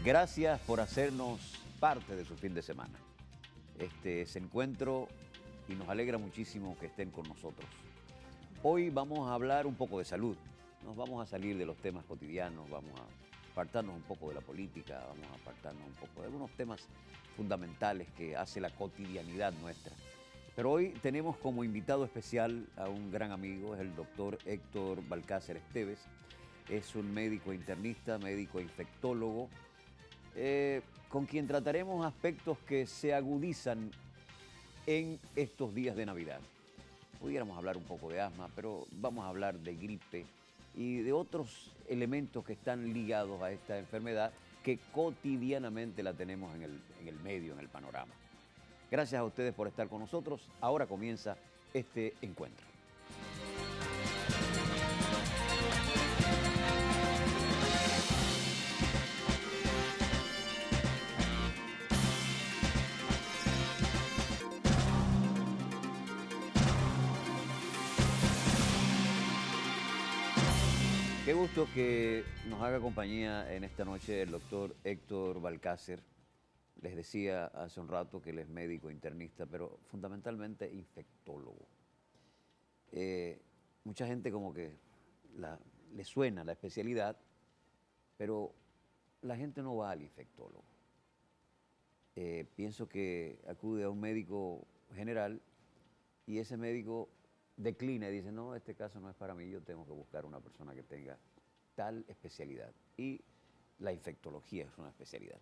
Gracias por hacernos parte de su fin de semana. Este encuentro y nos alegra muchísimo que estén con nosotros. Hoy vamos a hablar un poco de salud. Nos vamos a salir de los temas cotidianos, vamos a apartarnos un poco de la política, vamos a apartarnos un poco de algunos temas fundamentales que hace la cotidianidad nuestra. Pero hoy tenemos como invitado especial a un gran amigo, es el doctor Héctor Balcácer Esteves. Es un médico internista, médico infectólogo, con quien trataremos aspectos que se agudizan en estos días de Navidad. Pudiéramos hablar un poco de asma, pero vamos a hablar de gripe y de otros elementos que están ligados a esta enfermedad que cotidianamente la tenemos en el medio, en el panorama. Gracias a ustedes por estar con nosotros. Ahora comienza este encuentro. Qué gusto que nos haga compañía en esta noche el doctor Héctor Balcácer. Les decía hace un rato que él es médico internista, pero fundamentalmente infectólogo. Mucha gente como que le suena la especialidad, pero la gente no va al infectólogo. Pienso que acude a un médico general y ese médico declina y dice, no, este caso no es para mí, yo tengo que buscar una persona que tenga tal especialidad. Y la infectología es una especialidad.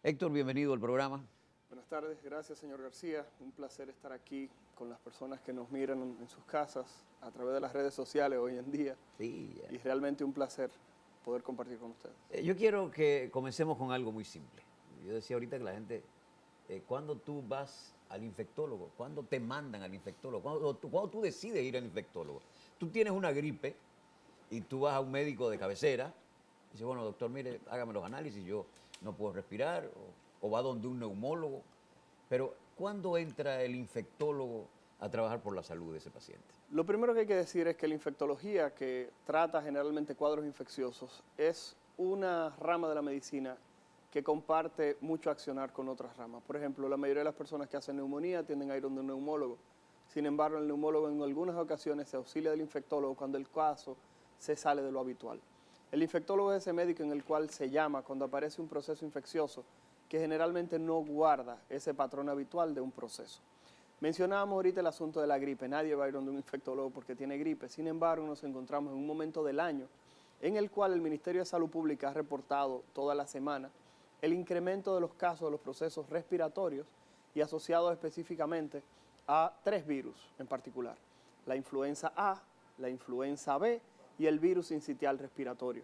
Héctor, bienvenido al programa. Buenas tardes, gracias señor García. Un placer estar aquí con las personas que nos miran en sus casas a través de las redes sociales hoy en día. Sí, y realmente un placer poder compartir con ustedes. Yo quiero que comencemos con algo muy simple. Yo decía ahorita que la gente, cuando tú vas al infectólogo, cuando te mandan al infectólogo, cuando tú decides ir al infectólogo, tú tienes una gripe y tú vas a un médico de cabecera y dices, bueno, doctor, mire, hágame los análisis, yo no puedo respirar, o va donde un neumólogo. Pero, ¿cuándo entra el infectólogo a trabajar por la salud de ese paciente? Lo primero que hay que decir es que la infectología, que trata generalmente cuadros infecciosos, es una rama de la medicina que comparte mucho accionar con otras ramas. Por ejemplo, la mayoría de las personas que hacen neumonía tienden a ir donde un neumólogo. Sin embargo, el neumólogo en algunas ocasiones se auxilia del infectólogo cuando el caso se sale de lo habitual. El infectólogo es ese médico en el cual se llama cuando aparece un proceso infeccioso que generalmente no guarda ese patrón habitual de un proceso. Mencionábamos ahorita el asunto de la gripe. Nadie va a ir donde un infectólogo porque tiene gripe. Sin embargo, nos encontramos en un momento del año en el cual el Ministerio de Salud Pública ha reportado toda la semana el incremento de los casos de los procesos respiratorios y asociados específicamente a 3 virus en particular: la influenza A, la influenza B y el virus sincitial respiratorio.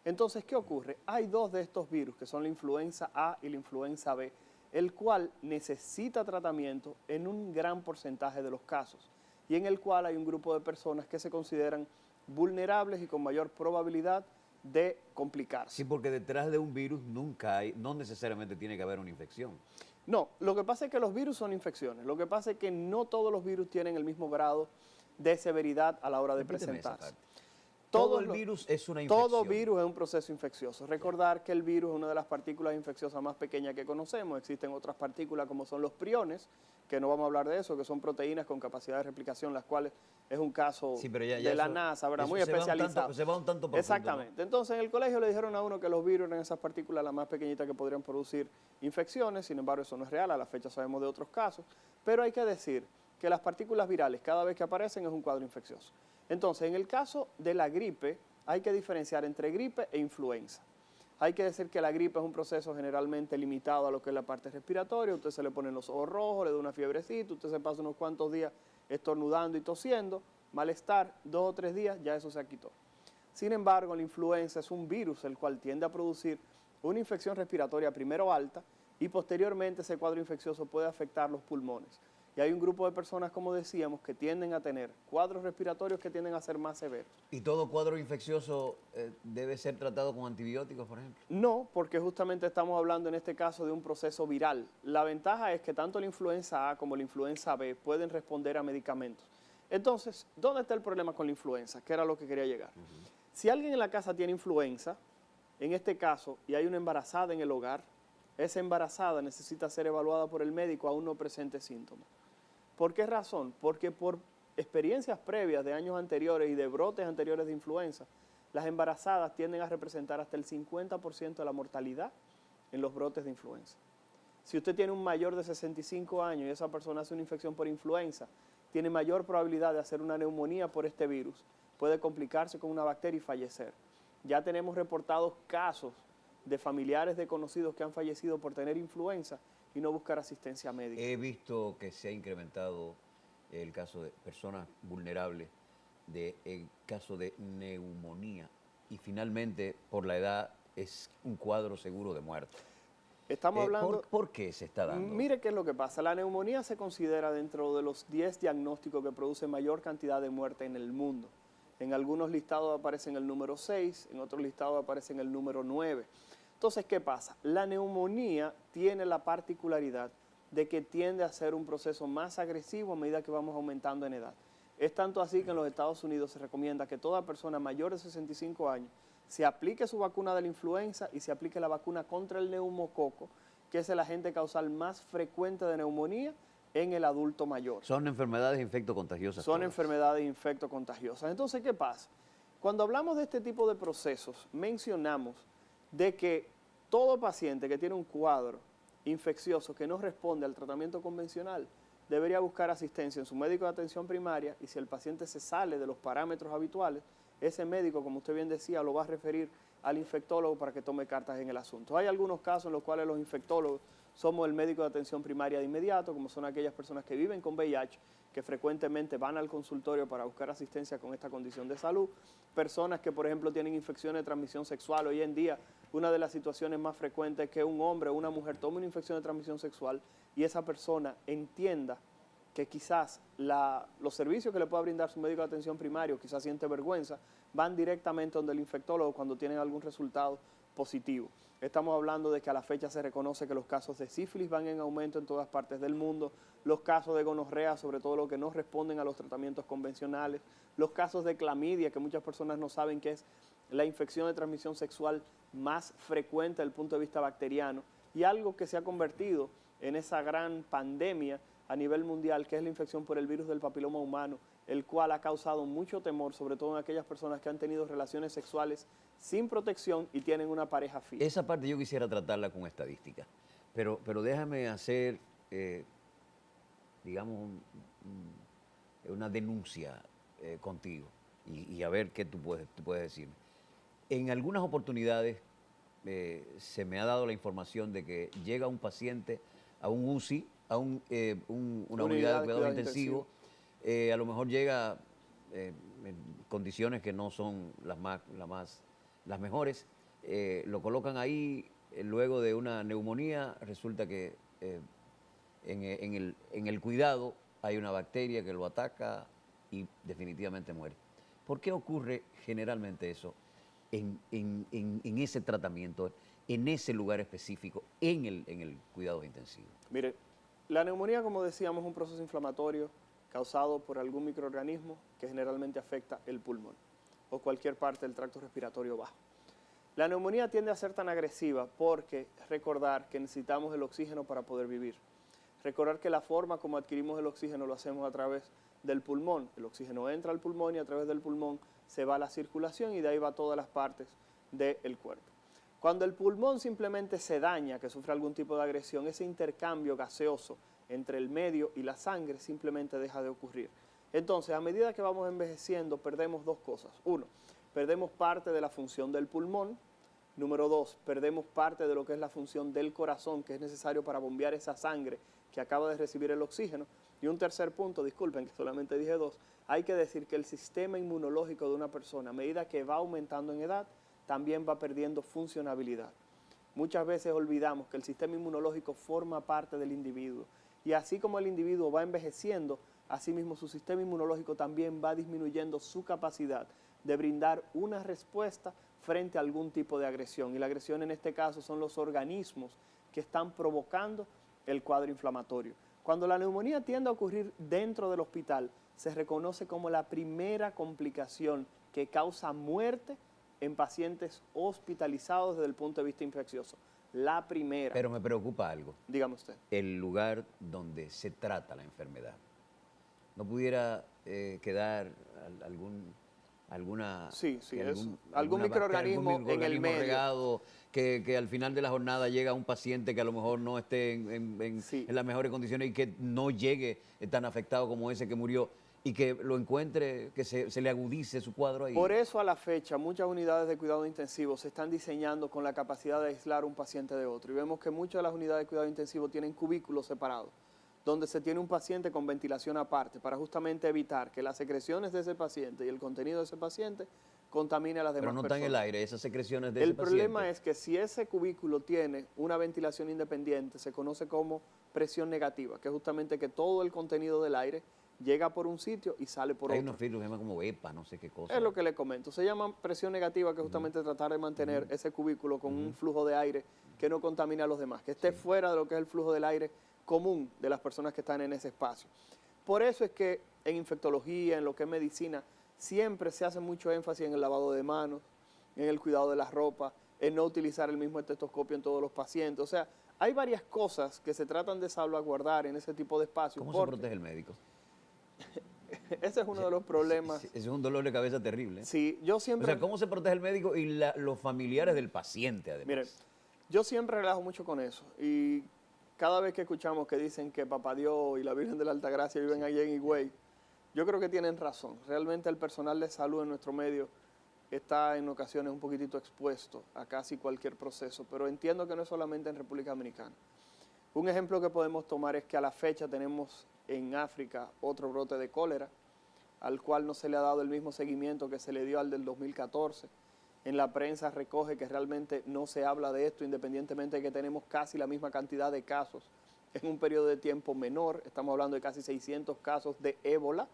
Entonces, ¿qué ocurre? Hay 2 de estos virus, que son la influenza A y la influenza B, el cual necesita tratamiento en un gran porcentaje de los casos y en el cual hay un grupo de personas que se consideran vulnerables y con mayor probabilidad de complicarse. Sí, porque detrás de un virus no necesariamente tiene que haber una infección. No, lo que pasa es que los virus son infecciones. Lo que pasa es que no todos los virus tienen el mismo grado de severidad a la hora de presentarse. Todo el virus es una infección. Todo virus es un proceso infeccioso. Recordar que el virus es una de las partículas infecciosas más pequeñas que conocemos. Existen otras partículas como son los priones, que no vamos a hablar de eso, que son proteínas con capacidad de replicación, las cuales es un caso de la NASA, ¿verdad? Muy especializado. Se va un tanto profundo. Exactamente. ¿No? Entonces, en el colegio le dijeron a uno que los virus eran esas partículas las más pequeñitas que podrían producir infecciones. Sin embargo, eso no es real. A la fecha sabemos de otros casos. Pero hay que decir que las partículas virales, cada vez que aparecen, es un cuadro infeccioso. Entonces, en el caso de la gripe, hay que diferenciar entre gripe e influenza. Hay que decir que la gripe es un proceso generalmente limitado a lo que es la parte respiratoria. Usted se le ponen los ojos rojos, le da una fiebrecita, usted se pasa unos cuantos días estornudando y tosiendo, malestar, 2 o 3 días, ya eso se quitó. Sin embargo, la influenza es un virus el cual tiende a producir una infección respiratoria primero alta y posteriormente ese cuadro infeccioso puede afectar los pulmones. Y hay un grupo de personas, como decíamos, que tienden a tener cuadros respiratorios que tienden a ser más severos. ¿Y todo cuadro infeccioso debe ser tratado con antibióticos, por ejemplo? No, porque justamente estamos hablando en este caso de un proceso viral. La ventaja es que tanto la influenza A como la influenza B pueden responder a medicamentos. Entonces, ¿dónde está el problema con la influenza? Que era lo que quería llegar. Si alguien en la casa tiene influenza, en este caso, y hay una embarazada en el hogar, esa embarazada necesita ser evaluada por el médico aún no presente síntomas. ¿Por qué razón? Porque por experiencias previas de años anteriores y de brotes anteriores de influenza, las embarazadas tienden a representar hasta el 50% de la mortalidad en los brotes de influenza. Si usted tiene un mayor de 65 años y esa persona hace una infección por influenza, tiene mayor probabilidad de hacer una neumonía por este virus, puede complicarse con una bacteria y fallecer. Ya tenemos reportados casos de familiares de conocidos que han fallecido por tener influenza y no buscar asistencia médica. He visto que se ha incrementado el caso de personas vulnerables, el caso de neumonía, y finalmente por la edad es un cuadro seguro de muerte. Estamos hablando... ¿Por qué se está dando? Mire qué es lo que pasa. La neumonía se considera dentro de los 10 diagnósticos que producen mayor cantidad de muerte en el mundo. En algunos listados aparece en el número 6, en otros listados aparece en el número 9. Entonces, ¿qué pasa? La neumonía tiene la particularidad de que tiende a ser un proceso más agresivo a medida que vamos aumentando en edad. Es tanto así que en los Estados Unidos se recomienda que toda persona mayor de 65 años se aplique su vacuna de la influenza y se aplique la vacuna contra el neumococo, que es el agente causal más frecuente de neumonía en el adulto mayor. Son enfermedades infectocontagiosas. Son enfermedades infectocontagiosas. Entonces, ¿qué pasa? Cuando hablamos de este tipo de procesos, mencionamos de que todo paciente que tiene un cuadro infeccioso que no responde al tratamiento convencional debería buscar asistencia en su médico de atención primaria, y si el paciente se sale de los parámetros habituales, ese médico, como usted bien decía, lo va a referir al infectólogo para que tome cartas en el asunto. Hay algunos casos en los cuales los infectólogos somos el médico de atención primaria de inmediato, como son aquellas personas que viven con VIH, que frecuentemente van al consultorio para buscar asistencia con esta condición de salud. Personas que, por ejemplo, tienen infecciones de transmisión sexual. Hoy en día, una de las situaciones más frecuentes es que un hombre o una mujer tome una infección de transmisión sexual y esa persona entienda que quizás los servicios que le pueda brindar su médico de atención primario, quizás siente vergüenza, van directamente donde el infectólogo cuando tienen algún resultado positivo. Estamos hablando de que a la fecha se reconoce que los casos de sífilis van en aumento en todas partes del mundo, los casos de gonorrea, sobre todo los que no responden a los tratamientos convencionales, los casos de clamidia, que muchas personas no saben que es la infección de transmisión sexual más frecuente desde el punto de vista bacteriano, y algo que se ha convertido en esa gran pandemia a nivel mundial, que es la infección por el virus del papiloma humano, el cual ha causado mucho temor, sobre todo en aquellas personas que han tenido relaciones sexuales sin protección y tienen una pareja fija. Esa parte yo quisiera tratarla con estadísticas, pero déjame hacer, digamos, una denuncia contigo y a ver qué tú puedes decirme. En algunas oportunidades se me ha dado la información de que llega un paciente a un UCI, a una unidad de cuidado intensivo, a lo mejor llega en condiciones que no son las mejores, lo colocan ahí, luego de una neumonía, resulta que en el cuidado hay una bacteria que lo ataca y definitivamente muere. ¿Por qué ocurre generalmente eso en ese tratamiento, en ese lugar específico, en el cuidado intensivo? Mire, la neumonía, como decíamos, es un proceso inflamatorio causado por algún microorganismo que generalmente afecta el pulmón o cualquier parte del tracto respiratorio bajo. La neumonía tiende a ser tan agresiva porque recordar que necesitamos el oxígeno para poder vivir. Recordar que la forma como adquirimos el oxígeno lo hacemos a través del pulmón. El oxígeno entra al pulmón y a través del pulmón se va a la circulación y de ahí va a todas las partes del cuerpo. Cuando el pulmón simplemente se daña, que sufre algún tipo de agresión, ese intercambio gaseoso entre el medio y la sangre simplemente deja de ocurrir. Entonces, a medida que vamos envejeciendo, perdemos dos cosas. Uno, perdemos parte de la función del pulmón. Número dos, perdemos parte de lo que es la función del corazón, que es necesario para bombear esa sangre que acaba de recibir el oxígeno. Y un tercer punto, disculpen que solamente dije dos, hay que decir que el sistema inmunológico de una persona, a medida que va aumentando en edad, también va perdiendo funcionabilidad. Muchas veces olvidamos que el sistema inmunológico forma parte del individuo y así como el individuo va envejeciendo, asimismo su sistema inmunológico también va disminuyendo su capacidad de brindar una respuesta frente a algún tipo de agresión. Y la agresión en este caso son los organismos que están provocando el cuadro inflamatorio. Cuando la neumonía tiende a ocurrir dentro del hospital, se reconoce como la primera complicación que causa muerte en pacientes hospitalizados desde el punto de vista infeccioso. La primera. Pero me preocupa algo. Dígame usted. El lugar donde se trata la enfermedad. ¿No pudiera quedar alguna Sí, sí, algún microorganismo en el medio regado que al final de la jornada llega un paciente que a lo mejor no esté en las mejores condiciones y que no llegue tan afectado como ese que murió y que lo encuentre, que se le agudice su cuadro ahí? Por eso a la fecha muchas unidades de cuidado intensivo se están diseñando con la capacidad de aislar un paciente de otro. Y vemos que muchas de las unidades de cuidado intensivo tienen cubículos separados, donde se tiene un paciente con ventilación aparte para justamente evitar que las secreciones de ese paciente y el contenido de ese paciente contamine a las demás Pero no personas. están en el aire esas secreciones de ese paciente. El problema es que si ese cubículo tiene una ventilación independiente, se conoce como presión negativa, que es justamente que todo el contenido del aire llega por un sitio y sale por otro. Hay unos filtros que se llaman como EPA, no sé qué cosa. Es lo que le comento. Se llama presión negativa, que es justamente tratar de mantener ese cubículo con un flujo de aire que no contamine a los demás, que esté fuera de lo que es el flujo del aire común de las personas que están en ese espacio. Por eso es que en infectología, en lo que es medicina, siempre se hace mucho énfasis en el lavado de manos, en el cuidado de la ropa, en no utilizar el mismo estetoscopio en todos los pacientes. O sea, hay varias cosas que se tratan de salvaguardar en ese tipo de espacios. ¿Cómo se protege el médico? Ese es uno de los problemas. Ese es un dolor de cabeza terrible. Sí, yo siempre... O sea, ¿cómo se protege el médico y los familiares del paciente, además? Mire, yo siempre relajo mucho con eso. Y cada vez que escuchamos que dicen que Papá Dios y la Virgen de la Altagracia viven allá en Higüey, yo creo que tienen razón. Realmente el personal de salud en nuestro medio está en ocasiones un poquitito expuesto a casi cualquier proceso, pero entiendo que no es solamente en República Dominicana. Un ejemplo que podemos tomar es que a la fecha tenemos en África otro brote de cólera, al cual no se le ha dado el mismo seguimiento que se le dio al del 2014. En la prensa recoge que realmente no se habla de esto, independientemente de que tenemos casi la misma cantidad de casos en un periodo de tiempo menor. Estamos hablando de casi 600 casos de ébola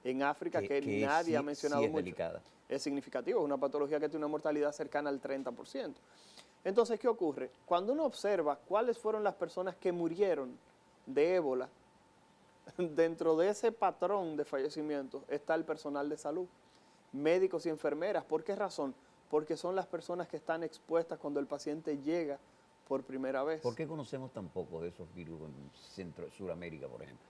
en África, que nadie ha mencionado mucho. Delicada. Es significativo, es una patología que tiene una mortalidad cercana al 30%. Entonces, ¿qué ocurre? Cuando uno observa cuáles fueron las personas que murieron de ébola, dentro de ese patrón de fallecimientos está el personal de salud, médicos y enfermeras. ¿Por qué razón? Porque son las personas que están expuestas cuando el paciente llega por primera vez. ¿Por qué conocemos tan poco de esos virus en Sudamérica, por ejemplo?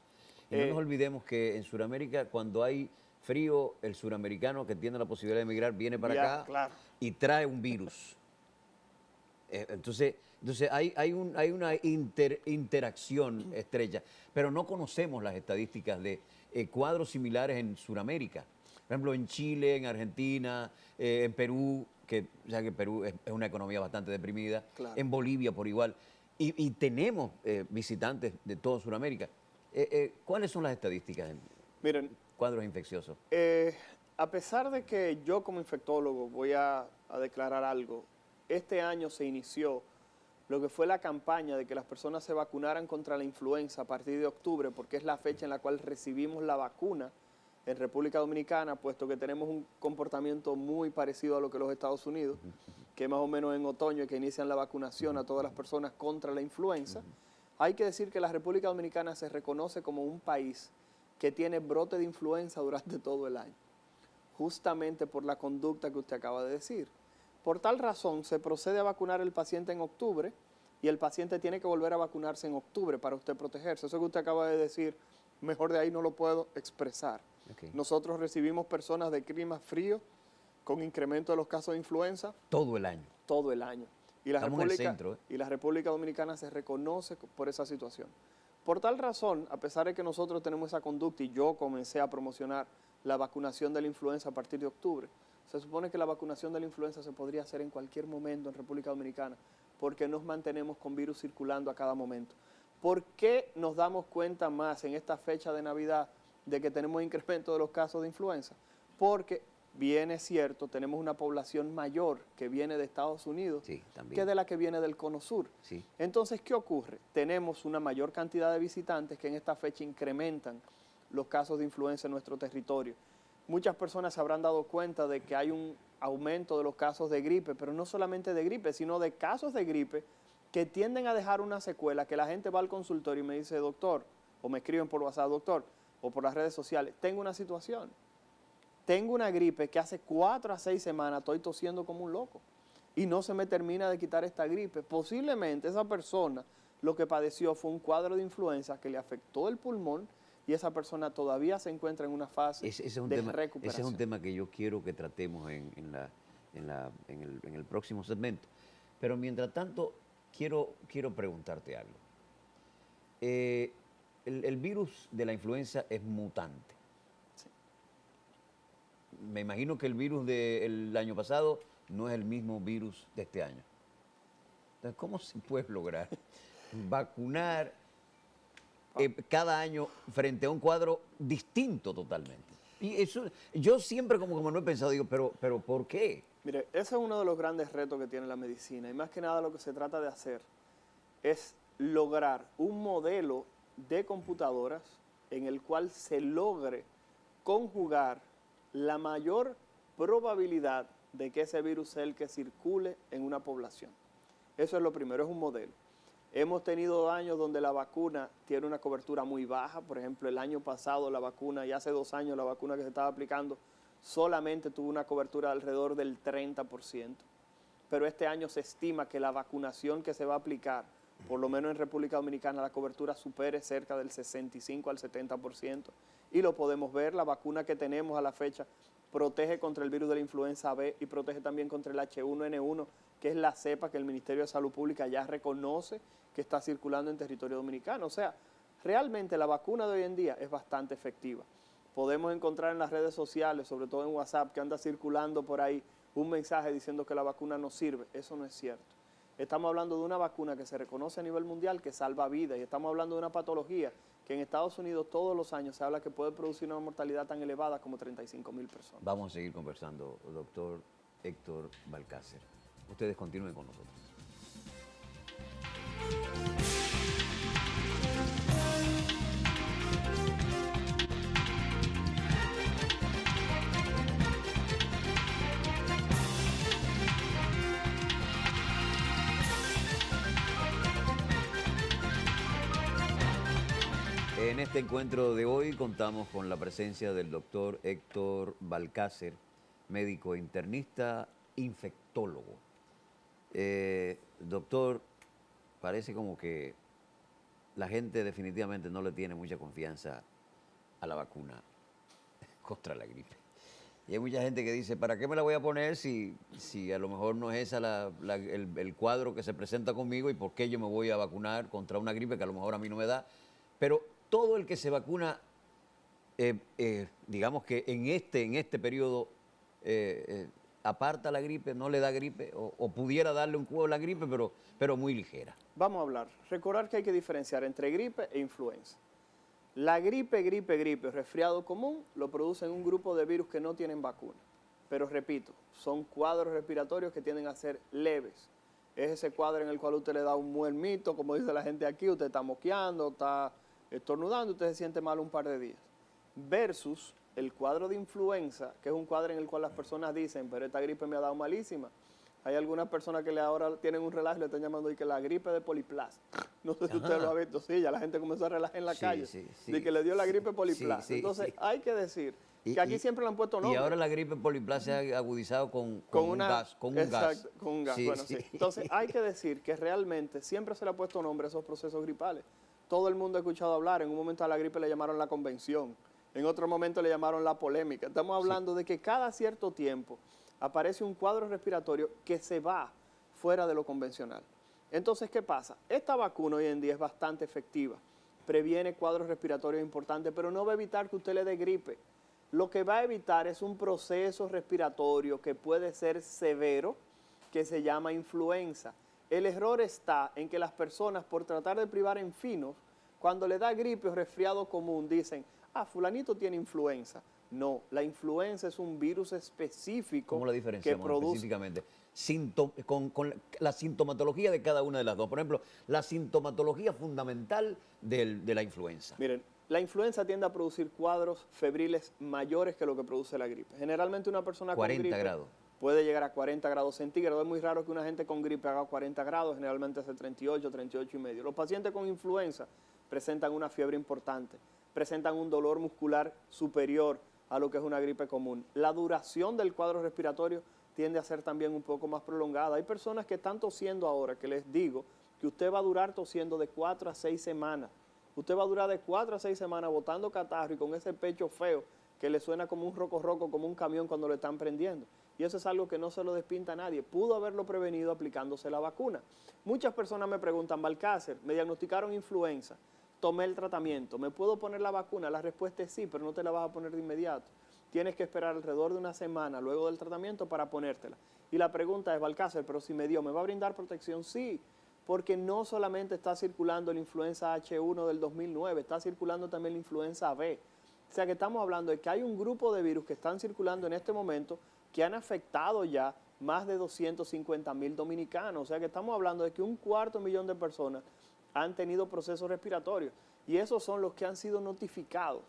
Y no nos olvidemos que en Sudamérica, cuando hay frío, el suramericano que tiene la posibilidad de emigrar viene para acá y trae un virus. Entonces hay una interacción estrecha, pero no conocemos las estadísticas de cuadros similares en Sudamérica. Por ejemplo, en Chile, en Argentina, en Perú, que Perú es una economía bastante deprimida, en Bolivia por igual, y tenemos visitantes de toda Sudamérica. ¿Cuáles son las estadísticas en cuadros infecciosos? A pesar de que yo como infectólogo voy a declarar algo, este año se inició lo que fue la campaña de que las personas se vacunaran contra la influenza a partir de octubre, porque es la fecha en la cual recibimos la vacuna en República Dominicana, puesto que tenemos un comportamiento muy parecido a lo que los Estados Unidos, que más o menos en otoño que inician la vacunación a todas las personas contra la influenza. Hay que decir que la República Dominicana se reconoce como un país que tiene brote de influenza durante todo el año, justamente por la conducta que usted acaba de decir. Por tal razón, se procede a vacunar al paciente en octubre y el paciente tiene que volver a vacunarse en octubre para usted protegerse. Eso que usted acaba de decir, mejor de ahí no lo puedo expresar. Nosotros recibimos personas de clima frío con incremento de los casos de influenza. Todo el año. Todo el año. Y la Estamos en el centro. Y la República Dominicana se reconoce por esa situación. Por tal razón, a pesar de que nosotros tenemos esa conducta y yo comencé a promocionar la vacunación de la influenza a partir de octubre, se supone que la vacunación de la influenza se podría hacer en cualquier momento en República Dominicana, porque nos mantenemos con virus circulando a cada momento. ¿Por qué nos damos cuenta más en esta fecha de Navidad de que tenemos incremento de los casos de influenza? Porque, bien es cierto, tenemos una población mayor que viene de Estados Unidos que de la que viene del Cono Sur. Entonces, ¿qué ocurre? Tenemos una mayor cantidad de visitantes que en esta fecha incrementan los casos de influenza en nuestro territorio. Muchas personas se habrán dado cuenta de que hay un aumento de los casos de gripe, pero no solamente de gripe, sino de casos de gripe que tienden a dejar una secuela, que la gente va al consultorio y me dice, doctor, o me escriben por WhatsApp, doctor, o por las redes sociales, tengo una situación. tengo una gripe que hace 4 a 6 semanas estoy tosiendo como un loco y no se me termina de quitar esta gripe. Posiblemente esa persona lo que padeció fue un cuadro de influenza que le afectó el pulmón y esa persona todavía se encuentra en una fase de recuperación. Ese es un tema que yo quiero que tratemos en el próximo segmento. Pero mientras tanto, quiero preguntarte algo. El virus de la influenza es mutante. Sí. Me imagino que el virus del año pasado no es el mismo virus de este año. Entonces, ¿cómo se puede lograr vacunar cada año frente a un cuadro distinto totalmente? Y eso, yo siempre como no he pensado, digo, pero ¿por qué? Mire, ese es uno de los grandes retos que tiene la medicina y más que nada lo que se trata de hacer es lograr un modelo de computadoras en el cual se logre conjugar la mayor probabilidad de que ese virus sea el que circule en una población. Eso es lo primero, es un modelo. Hemos tenido años donde la vacuna tiene una cobertura muy baja, por ejemplo, el año pasado la vacuna, y hace 2 años la vacuna que se estaba aplicando solamente tuvo una cobertura de alrededor del 30%, pero este año se estima que la vacunación que se va a aplicar, por lo menos en República Dominicana, la cobertura supere cerca del 65 al 70%, y lo podemos ver, la vacuna que tenemos a la fecha protege contra el virus de la influenza B y protege también contra el H1N1, que es la cepa que el Ministerio de Salud Pública ya reconoce que está circulando en territorio dominicano. O sea, realmente la vacuna de hoy en día es bastante efectiva. Podemos encontrar en las redes sociales, sobre todo en WhatsApp, que anda circulando por ahí un mensaje diciendo que la vacuna no sirve. Eso no es cierto. Estamos hablando de una vacuna que se reconoce a nivel mundial, que salva vidas, y estamos hablando de una patología que en Estados Unidos todos los años se habla que puede producir una mortalidad tan elevada como 35.000 personas. Vamos a seguir conversando, doctor Héctor Balcácer. Ustedes continúen con nosotros. En este encuentro de hoy contamos con la presencia del doctor Héctor Balcácer, médico internista, infectólogo. Doctor, parece como que la gente definitivamente no le tiene mucha confianza a la vacuna contra la gripe. Y hay mucha gente que dice, ¿para qué me la voy a poner si a lo mejor no es esa el cuadro que se presenta conmigo y por qué yo me voy a vacunar contra una gripe que a lo mejor a mí no me da? Pero todo el que se vacuna, digamos que en este periodo aparta la gripe, no le da gripe, o pudiera darle un cubo a la gripe, pero muy ligera. Vamos a hablar. Recordar que hay que diferenciar entre gripe e influenza. La gripe, resfriado común, lo producen un grupo de virus que no tienen vacuna. Pero repito, son cuadros respiratorios que tienden a ser leves. Es ese cuadro en el cual usted le da un muermito, como dice la gente aquí, usted está moqueando, está estornudando, usted se siente mal un par de días. Versus el cuadro de influenza, que es un cuadro en el cual las personas dicen, pero esta gripe me ha dado malísima. Hay algunas personas que ahora tienen un relajo y le están llamando y que la gripe de Poliplas. No sé si usted lo ha visto, sí, ya la gente comenzó a relajar en la calle, de que le dio la gripe Poliplas. Entonces hay que decir que aquí siempre le han puesto nombre. Y ahora la gripe Poliplas se ha agudizado con un gas. Exacto, con un gas. Bueno, sí. Entonces hay que decir que realmente siempre se le ha puesto nombre a esos procesos gripales. Todo el mundo ha escuchado hablar, en un momento a la gripe le llamaron la convención, en otro momento le llamaron la polémica. Estamos hablando de que cada cierto tiempo aparece un cuadro respiratorio que se va fuera de lo convencional. Entonces, ¿qué pasa? Esta vacuna hoy en día es bastante efectiva, previene cuadros respiratorios importantes, pero no va a evitar que usted le dé gripe. Lo que va a evitar es un proceso respiratorio que puede ser severo, que se llama influenza. El error está en que las personas, por tratar de privar en finos, cuando le da gripe o resfriado común, dicen, fulanito tiene influenza. No, la influenza es un virus específico. ¿Cómo la diferenciamos que produce específicamente? Con la sintomatología de cada una de las dos. Por ejemplo, la sintomatología fundamental de la influenza. Miren, la influenza tiende a producir cuadros febriles mayores que lo que produce la gripe. Generalmente una persona con gripe 40 grados. Puede llegar a 40 grados centígrados. Es muy raro que una gente con gripe haga 40 grados, generalmente hace 38, 38 y medio. Los pacientes con influenza presentan una fiebre importante, presentan un dolor muscular superior a lo que es una gripe común. La duración del cuadro respiratorio tiende a ser también un poco más prolongada. Hay personas que están tosiendo ahora, que les digo que usted va a durar tosiendo de 4 a 6 semanas. Usted va a durar de 4 a 6 semanas botando catarro y con ese pecho feo que le suena como un roco, como un camión cuando le están prendiendo. Y eso es algo que no se lo despinta a nadie. Pudo haberlo prevenido aplicándose la vacuna. Muchas personas me preguntan, Balcácer, me diagnosticaron influenza, tomé el tratamiento, ¿me puedo poner la vacuna? La respuesta es sí, pero no te la vas a poner de inmediato. Tienes que esperar alrededor de una semana luego del tratamiento para ponértela. Y la pregunta es, Balcácer, pero si me dio, ¿me va a brindar protección? Sí, porque no solamente está circulando la influenza H1 del 2009, está circulando también la influenza B. O sea que estamos hablando de que hay un grupo de virus que están circulando en este momento que han afectado ya más de 250,000 dominicanos. O sea que estamos hablando de que 250,000 de personas han tenido procesos respiratorios y esos son los que han sido notificados.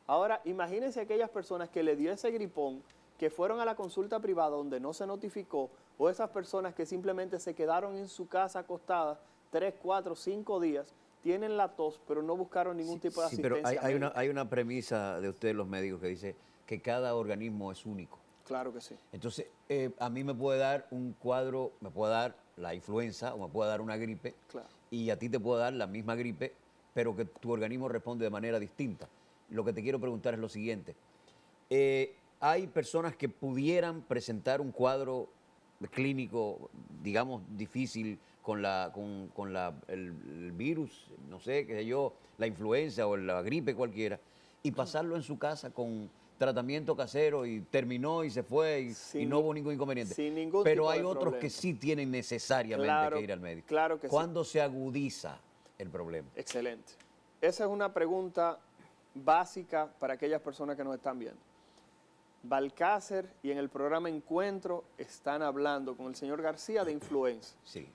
Ahora, imagínense aquellas personas que le dio ese gripón, que fueron a la consulta privada donde no se notificó, o esas personas que simplemente se quedaron en su casa acostadas 3, 4, 5 días, tienen la tos, pero no buscaron ningún tipo de asistencia. Sí, pero hay una premisa de ustedes los médicos que dice que cada organismo es único. Claro que sí. Entonces, a mí me puede dar un cuadro, me puede dar la influenza o me puede dar una gripe, Claro. y a ti te puede dar la misma gripe, pero que tu organismo responde de manera distinta. Lo que te quiero preguntar es lo siguiente. Hay personas que pudieran presentar un cuadro clínico, digamos, difícil con el virus, no sé, qué sé yo, la influenza o la gripe cualquiera, y pasarlo en su casa con tratamiento casero y terminó y se fue y no hubo ningún inconveniente. Sin ningún Pero tipo hay de otros problema. que sí tienen necesariamente que ir al médico. Claro que sí. ¿Cuándo se agudiza el problema? Excelente. Esa es una pregunta básica para aquellas personas que nos están viendo. Balcácer y en el programa Encuentro están hablando con el señor García de influenza. Sí.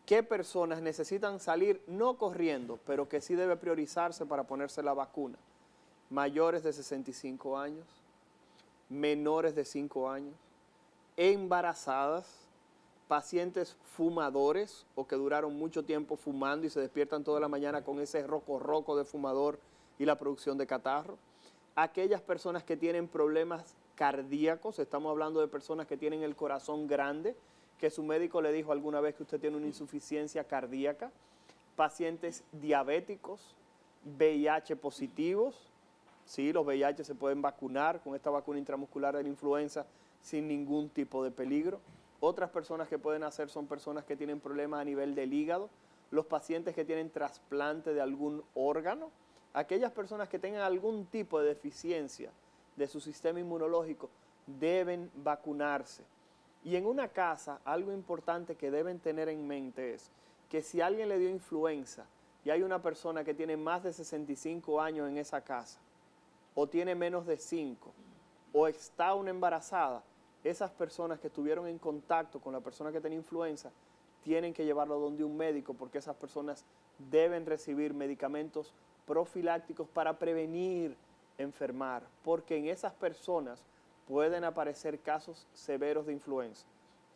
¿Qué personas necesitan salir no corriendo, pero que sí debe priorizarse para ponerse la vacuna? Mayores de 65 años, menores de 5 años, embarazadas, pacientes fumadores o que duraron mucho tiempo fumando y se despiertan toda la mañana con ese roco de fumador y la producción de catarro. Aquellas personas que tienen problemas cardíacos, estamos hablando de personas que tienen el corazón grande, que su médico le dijo alguna vez que usted tiene una insuficiencia cardíaca, pacientes diabéticos, VIH positivos, sí, los VIH se pueden vacunar con esta vacuna intramuscular de la influenza sin ningún tipo de peligro. Otras personas que pueden hacer son personas que tienen problemas a nivel del hígado, los pacientes que tienen trasplante de algún órgano, aquellas personas que tengan algún tipo de deficiencia de su sistema inmunológico deben vacunarse. Y en una casa, algo importante que deben tener en mente es que si alguien le dio influenza y hay una persona que tiene más de 65 años en esa casa, o tiene menos de 5, o está una embarazada, esas personas que estuvieron en contacto con la persona que tenía influenza tienen que llevarlo donde un médico porque esas personas deben recibir medicamentos profilácticos para prevenir enfermar, porque en esas personas pueden aparecer casos severos de influenza.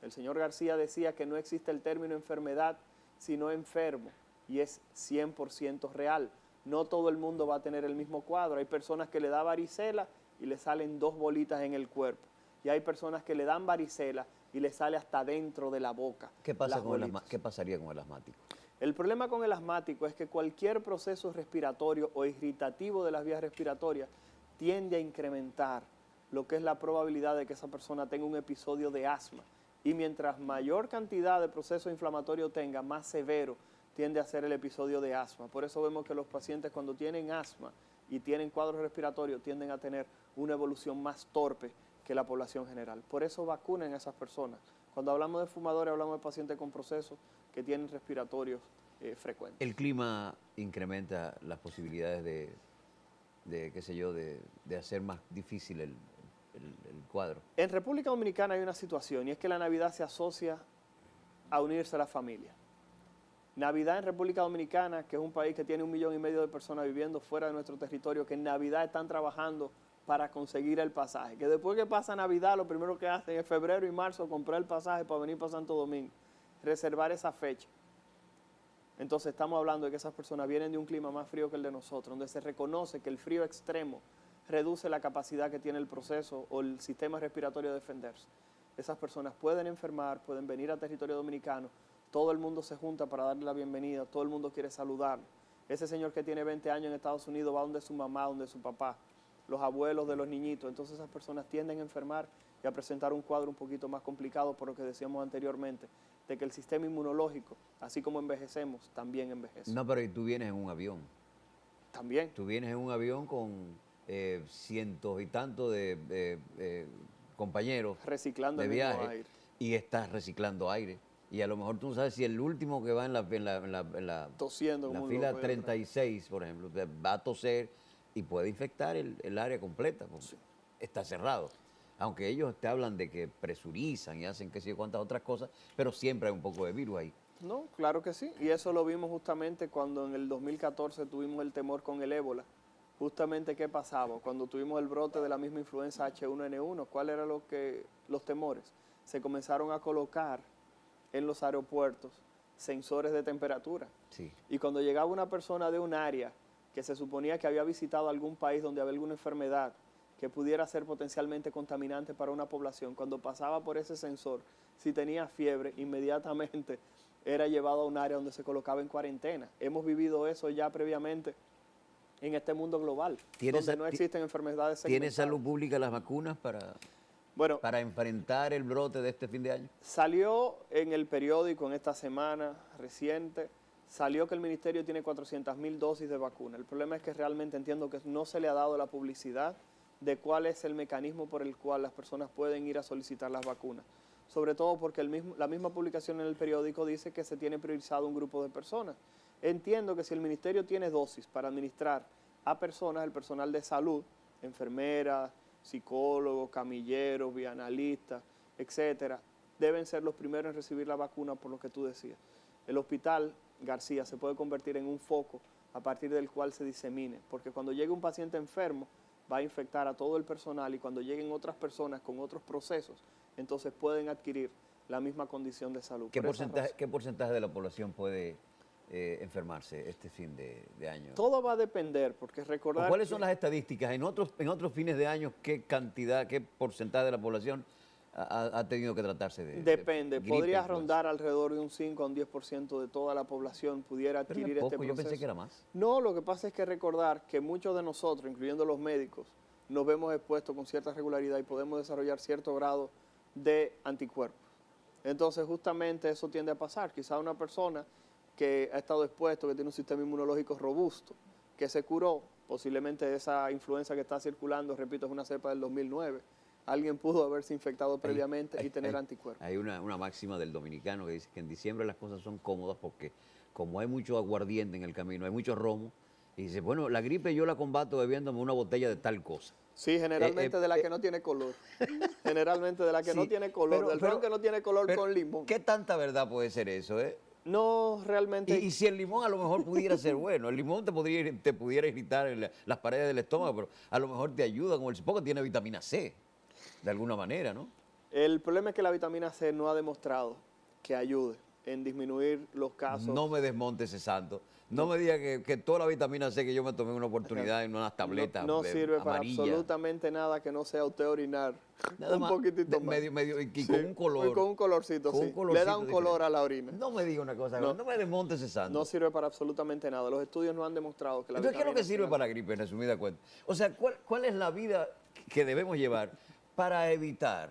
El señor García decía que no existe el término enfermedad, sino enfermo, y es 100% real. No todo el mundo va a tener el mismo cuadro. Hay personas que le da varicela y le salen 2 bolitas en el cuerpo. Y hay personas que le dan varicela y le sale hasta dentro de la boca. ¿Qué pasaría con el asmático? El problema con el asmático es que cualquier proceso respiratorio o irritativo de las vías respiratorias tiende a incrementar lo que es la probabilidad de que esa persona tenga un episodio de asma. Y mientras mayor cantidad de proceso inflamatorio tenga, más severo tiende a ser el episodio de asma. Por eso vemos que los pacientes cuando tienen asma y tienen cuadros respiratorios tienden a tener una evolución más torpe que la población general. Por eso vacunen a esas personas. Cuando hablamos de fumadores, hablamos de pacientes con procesos que tienen respiratorios frecuentes. ¿El clima incrementa las posibilidades de qué sé yo, de hacer más difícil el cuadro? En República Dominicana hay una situación y es que la Navidad se asocia a unirse a la familia. Navidad en República Dominicana, que es un país que tiene 1,5 millones de personas viviendo fuera de nuestro territorio, que en Navidad están trabajando para conseguir el pasaje. Que después que pasa Navidad, lo primero que hacen es febrero y marzo comprar el pasaje para venir para Santo Domingo, reservar esa fecha. Entonces estamos hablando de que esas personas vienen de un clima más frío que el de nosotros, donde se reconoce que el frío extremo reduce la capacidad que tiene el proceso o el sistema respiratorio de defenderse. Esas personas pueden enfermar, pueden venir a territorio dominicano, todo el mundo se junta para darle la bienvenida, todo el mundo quiere saludarlo. Ese señor que tiene 20 años en Estados Unidos va donde su mamá, donde su papá, los abuelos de los niñitos. Entonces esas personas tienden a enfermar y a presentar un cuadro un poquito más complicado por lo que decíamos anteriormente, de que el sistema inmunológico, así como envejecemos, también envejece. No, pero ¿y tú vienes en un avión? También. Tú vienes en un avión con cientos y tantos de compañeros Reciclando de el mismo viaje aire. y estás reciclando aire. Y a lo mejor tú no sabes si el último que va en la Tosiendo como un fila loco ahí atrás. 36, por ejemplo, va a toser y puede infectar el área completa, porque Sí. está cerrado. Aunque ellos te hablan de que presurizan y hacen qué sé yo cuántas otras cosas, pero siempre hay un poco de virus ahí. No, claro que sí. Y eso lo vimos justamente cuando en el 2014 tuvimos el temor con el ébola. Justamente, ¿qué pasaba? Cuando tuvimos el brote de la misma influenza H1N1, ¿cuáles eran los temores? Se comenzaron a colocar en los aeropuertos sensores de temperatura. Sí. Y cuando llegaba una persona de un área que se suponía que había visitado algún país donde había alguna enfermedad que pudiera ser potencialmente contaminante para una población, cuando pasaba por ese sensor, si tenía fiebre, inmediatamente era llevado a un área donde se colocaba en cuarentena. Hemos vivido eso ya previamente en este mundo global, donde no existen enfermedades ¿Tiene segmentadas. salud pública las vacunas Bueno, para enfrentar el brote de este fin de año? salió en el periódico en esta semana reciente, salió que el ministerio tiene 400.000 dosis de vacuna. El problema es que realmente entiendo que no se le ha dado la publicidad de cuál es el mecanismo por el cual las personas pueden ir a solicitar las vacunas. Sobre todo porque la misma publicación en el periódico dice que se tiene priorizado un grupo de personas. Entiendo que si el ministerio tiene dosis para administrar a personas, el personal de salud, enfermeras, psicólogos, camilleros, bioanalistas, etcétera, deben ser los primeros en recibir la vacuna por lo que tú decías. El hospital García se puede convertir en un foco a partir del cual se disemine, porque cuando llegue un paciente enfermo va a infectar a todo el personal y cuando lleguen otras personas con otros procesos, entonces pueden adquirir la misma condición de salud. ¿Qué porcentaje de la población puede enfermarse este fin de año? Todo va a depender, porque recordar... ¿Cuáles son las estadísticas? En otros fines de año, ¿qué porcentaje de la población ha tenido que tratarse de Depende, gripe, podría influenza? rondar alrededor de un 5 a un 10% de toda la población pudiera Pero adquirir es este poco, proceso. yo pensé que era más. No, lo que pasa es que recordar que muchos de nosotros, incluyendo los médicos, nos vemos expuestos con cierta regularidad y podemos desarrollar cierto grado de anticuerpos. Entonces, justamente eso tiende a pasar. Quizá una persona que ha estado expuesto, que tiene un sistema inmunológico robusto, que se curó, posiblemente de esa influenza que está circulando, repito, es una cepa del 2009, alguien pudo haberse infectado previamente y tener anticuerpos. Hay una máxima del dominicano que dice que en diciembre las cosas son cómodas porque como hay mucho aguardiente en el camino, hay mucho romo, y dice, bueno, la gripe yo la combato bebiéndome una botella de tal cosa. Sí, generalmente de la que no tiene color. Generalmente de la que no tiene color, del ron que no tiene color con limón. ¿Qué tanta verdad puede ser eso, No, realmente... Y si el limón a lo mejor pudiera ser bueno, el limón te pudiera irritar las paredes del estómago, pero a lo mejor te ayuda, porque tiene vitamina C, de alguna manera, ¿no? El problema es que la vitamina C no ha demostrado que ayude en disminuir los casos. No me desmontes ese santo. No me diga que toda la vitamina C que yo me tomé en una oportunidad en unas tabletas No sirve para amarillas. absolutamente nada que no sea usted orinar. Nada un más, poquitito más. Y con un color. Y con un colorcito, con sí. un colorcito Le da un color diferente. a la orina. No me diga una cosa, No. no me desmontes ese santo. No sirve para absolutamente nada. Los estudios no han demostrado que la Entonces, ¿qué es lo que vitamina sirve C- para la gripe, en resumida cuenta? O sea, ¿cuál es la vida que debemos llevar para evitar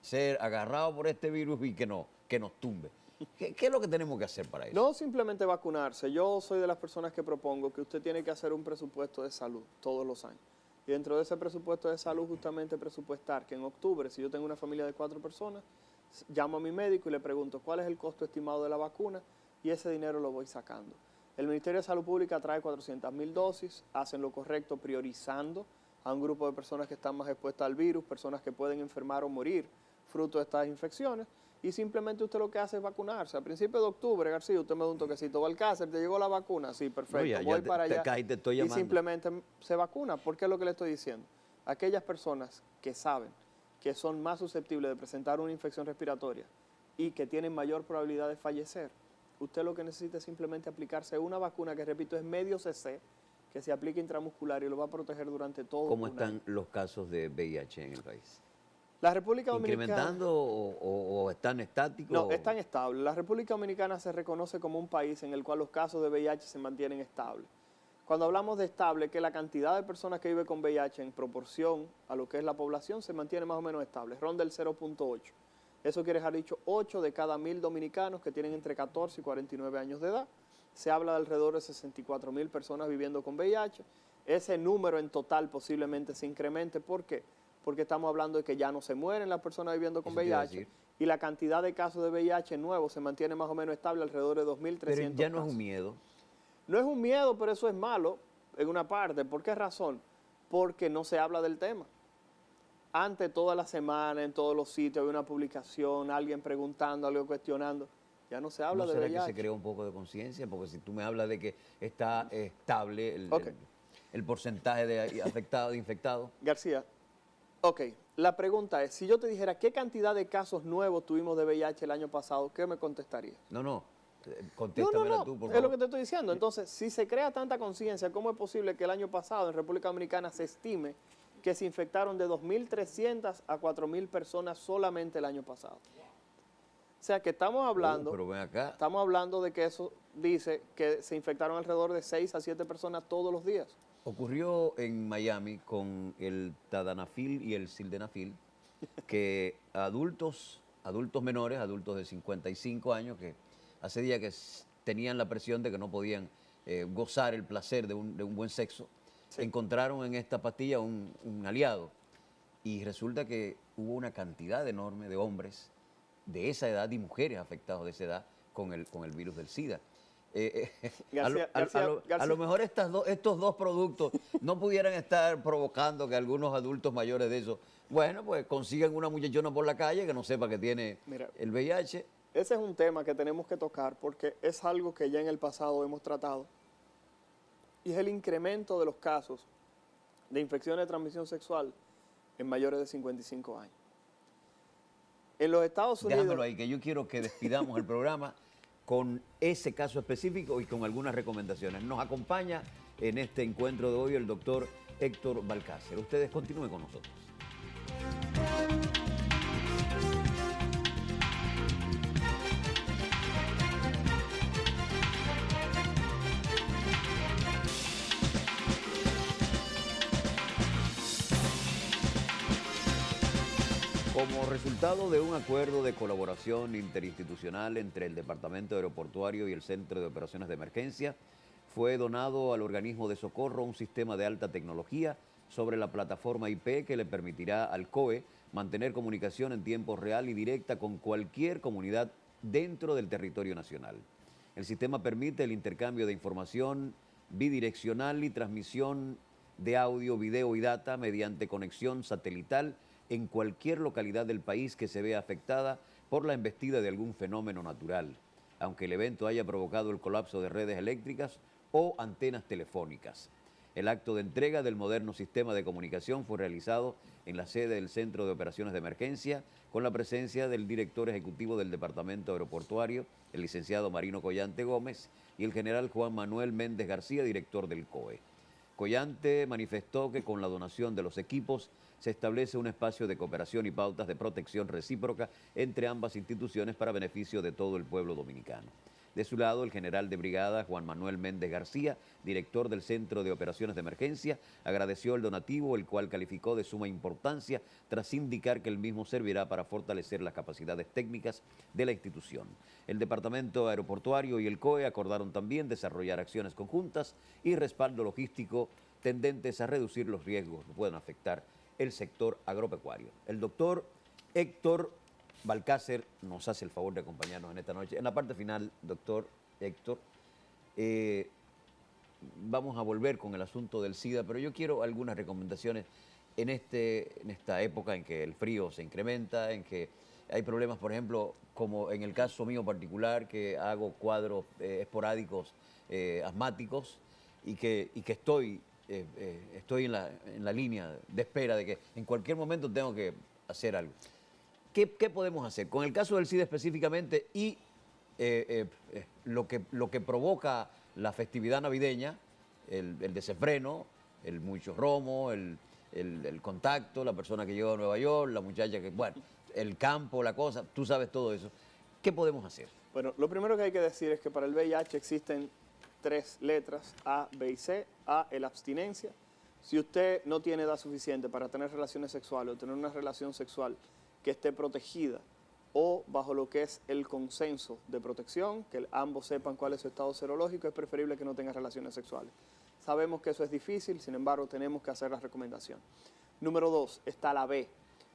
ser agarrados por este virus y que nos tumbe? ¿Qué es lo que tenemos que hacer para eso? No simplemente vacunarse. Yo soy de las personas que propongo que usted tiene que hacer un presupuesto de salud todos los años. Y dentro de ese presupuesto de salud, justamente presupuestar que en octubre, si yo tengo una familia de 4 personas, llamo a mi médico y le pregunto cuál es el costo estimado de la vacuna y ese dinero lo voy sacando. El Ministerio de Salud Pública trae 400.000 dosis, hacen lo correcto priorizando a un grupo de personas que están más expuestas al virus, personas que pueden enfermar o morir fruto de estas infecciones. Y simplemente usted lo que hace es vacunarse. A principios de octubre, García, usted me da un toquecito. Balcácer, ¿te llegó la vacuna? Sí, perfecto, No, ya voy para allá. te estoy Y llamando. simplemente se vacuna. ¿Por qué es lo que le estoy diciendo? Aquellas personas que saben que son más susceptibles de presentar una infección respiratoria y que tienen mayor probabilidad de fallecer, usted lo que necesita es simplemente aplicarse una vacuna que, repito, es medio cc, que se aplica intramuscular y lo va a proteger durante todo ¿Cómo un están año. los casos de VIH en el país? La República Dominicana... ¿Incrementando o están estáticos? No, están estables. La República Dominicana se reconoce como un país en el cual los casos de VIH se mantienen estables. Cuando hablamos de estable, que la cantidad de personas que vive con VIH en proporción a lo que es la población se mantiene más o menos estable, ronda el 0.8. Eso quiere dejar dicho 8 de cada 1000 dominicanos que tienen entre 14 y 49 años de edad. Se habla de alrededor de 64.000 personas viviendo con VIH. Ese número en total posiblemente se incremente. ¿Por qué? Porque estamos hablando de que ya no se mueren las personas viviendo con Eso te iba a VIH decir. y la cantidad de casos de VIH nuevos se mantiene más o menos estable alrededor de 2.300 Pero ya no es casos. un miedo. No es un miedo, pero eso es malo en una parte. ¿Por qué razón? Porque no se habla del tema. Antes, toda la semana, en todos los sitios, había una publicación, alguien preguntando, algo cuestionando. Ya no se habla ¿No de será VIH. que se creó un poco de conciencia? Porque si tú me hablas de que está estable Ok. el porcentaje de afectados, de infectados. García, ok, la pregunta es, si yo te dijera qué cantidad de casos nuevos tuvimos de VIH el año pasado, ¿qué me contestarías? No, No, contéstamela tú, por es lo favor. que te estoy diciendo. Entonces, si se crea tanta conciencia, ¿cómo es posible que el año pasado en República Dominicana se estime que se infectaron de 2.300 a 4.000 personas solamente el año pasado? O sea, que estamos hablando... Pero ven acá. Estamos hablando de que eso dice que se infectaron alrededor de 6 a 7 personas todos los días. Ocurrió en Miami con el Tadalafil y el Sildenafil que adultos menores, adultos de 55 años, que hace días que tenían la presión de que no podían gozar el placer de un buen sexo, Sí. encontraron en esta pastilla un aliado. Y resulta que hubo una cantidad enorme de hombres de esa edad y mujeres afectados de esa edad con el virus del SIDA. A lo mejor estos dos productos no pudieran estar provocando que algunos adultos mayores de eso, bueno, pues consigan una muchachona por la calle que no sepa que tiene Mira, el VIH. ese es un tema que tenemos que tocar porque es algo que ya en el pasado hemos tratado y es el incremento de los casos de infecciones de transmisión sexual en mayores de 55 años. En los Estados Unidos... Déjamelo ahí, que yo quiero que despidamos el programa con ese caso específico y con algunas recomendaciones. Nos acompaña en este encuentro de hoy el doctor Héctor Balcácer. Ustedes continúen con nosotros. Como resultado de un acuerdo de colaboración interinstitucional entre el Departamento Aeroportuario y el Centro de Operaciones de Emergencia, fue donado al organismo de socorro un sistema de alta tecnología sobre la plataforma IP que le permitirá al COE mantener comunicación en tiempo real y directa con cualquier comunidad dentro del territorio nacional. El sistema permite el intercambio de información bidireccional y transmisión de audio, video y data mediante conexión satelital en cualquier localidad del país que se vea afectada por la embestida de algún fenómeno natural, aunque el evento haya provocado el colapso de redes eléctricas o antenas telefónicas. El acto de entrega del moderno sistema de comunicación fue realizado en la sede del Centro de Operaciones de Emergencia con la presencia del director ejecutivo del Departamento Aeroportuario, el licenciado Marino Collante Gómez, y el general Juan Manuel Méndez García, director del COE. Collante manifestó que con la donación de los equipos se establece un espacio de cooperación y pautas de protección recíproca entre ambas instituciones para beneficio de todo el pueblo dominicano. De su lado, el general de brigada Juan Manuel Méndez García, director del Centro de Operaciones de Emergencia, agradeció el donativo, el cual calificó de suma importancia tras indicar que el mismo servirá para fortalecer las capacidades técnicas de la institución. El Departamento Aeroportuario y el COE acordaron también desarrollar acciones conjuntas y respaldo logístico tendentes a reducir los riesgos que puedan afectar el sector agropecuario. El doctor Héctor Balcácer nos hace el favor de acompañarnos en esta noche. En la parte final, doctor Héctor, vamos a volver con el asunto del SIDA, pero yo quiero algunas recomendaciones en esta época en que el frío se incrementa, en que hay problemas, por ejemplo, como en el caso mío particular, que hago cuadros esporádicos asmáticos y que estoy en la línea de espera de que en cualquier momento tengo que hacer algo. ¿Qué podemos hacer? Con el caso del SIDA específicamente y lo que provoca la festividad navideña, el desenfreno, el mucho romo, el contacto, la persona que llegó a Nueva York, la muchacha que, bueno, el campo, la cosa, tú sabes todo eso. ¿Qué podemos hacer? Bueno, lo primero que hay que decir es que para el VIH existen 3 letras, A, B y C. A, la abstinencia. Si usted no tiene edad suficiente para tener relaciones sexuales o tener una relación sexual que esté protegida o bajo lo que es el consenso de protección, que ambos sepan cuál es su estado serológico, es preferible que no tenga relaciones sexuales. Sabemos que eso es difícil, sin embargo, tenemos que hacer la recomendación. Número 2, está la B.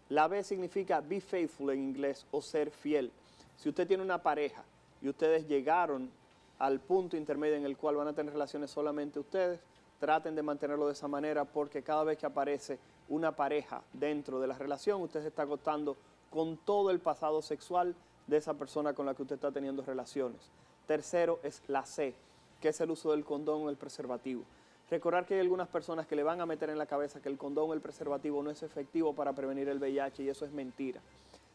La B significa be faithful en inglés o ser fiel. Si usted tiene una pareja y ustedes llegaron al punto intermedio en el cual van a tener relaciones solamente ustedes, traten de mantenerlo de esa manera porque cada vez que aparece una pareja dentro de la relación, usted se está acostando con todo el pasado sexual de esa persona con la que usted está teniendo relaciones. Tercero es la C, que es el uso del condón o el preservativo. Recordar que hay algunas personas que le van a meter en la cabeza que el condón o el preservativo no es efectivo para prevenir el VIH y eso es mentira.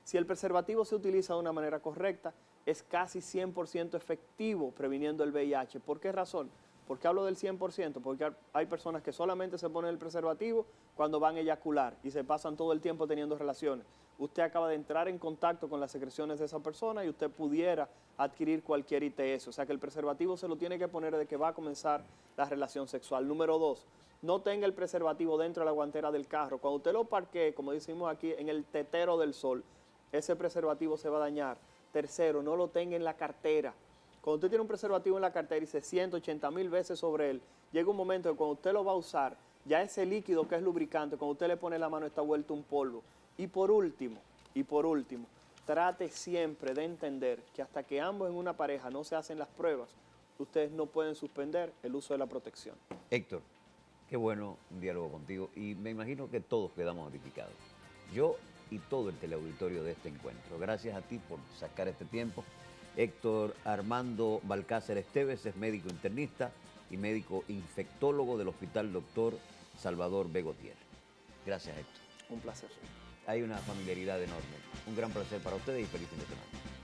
Si el preservativo se utiliza de una manera correcta, es casi 100% efectivo previniendo el VIH. ¿Por qué razón? ¿Por qué hablo del 100%? Porque hay personas que solamente se ponen el preservativo cuando van a eyacular y se pasan todo el tiempo teniendo relaciones. Usted acaba de entrar en contacto con las secreciones de esa persona y usted pudiera adquirir cualquier ITS. O sea que el preservativo se lo tiene que poner de que va a comenzar la relación sexual. Número 2, no tenga el preservativo dentro de la guantera del carro. Cuando usted lo parquee, como decimos aquí, en el tetero del sol, ese preservativo se va a dañar. Tercero, no lo tenga en la cartera. Cuando usted tiene un preservativo en la cartera y se siente 80,000 veces sobre él, llega un momento que cuando usted lo va a usar, ya ese líquido que es lubricante, cuando usted le pone la mano está vuelto un polvo. Y por último, trate siempre de entender que hasta que ambos en una pareja no se hacen las pruebas, ustedes no pueden suspender el uso de la protección. Héctor, qué bueno un diálogo contigo y me imagino que todos quedamos edificados. Yo y todo el teleauditorio de este encuentro. Gracias a ti por sacar este tiempo. Héctor Armando Balcácer Esteves es médico internista y médico infectólogo del Hospital Dr. Salvador B. Gautier. Gracias, Héctor. Un placer. Hay una familiaridad enorme. Un gran placer para ustedes y feliz fin de semana.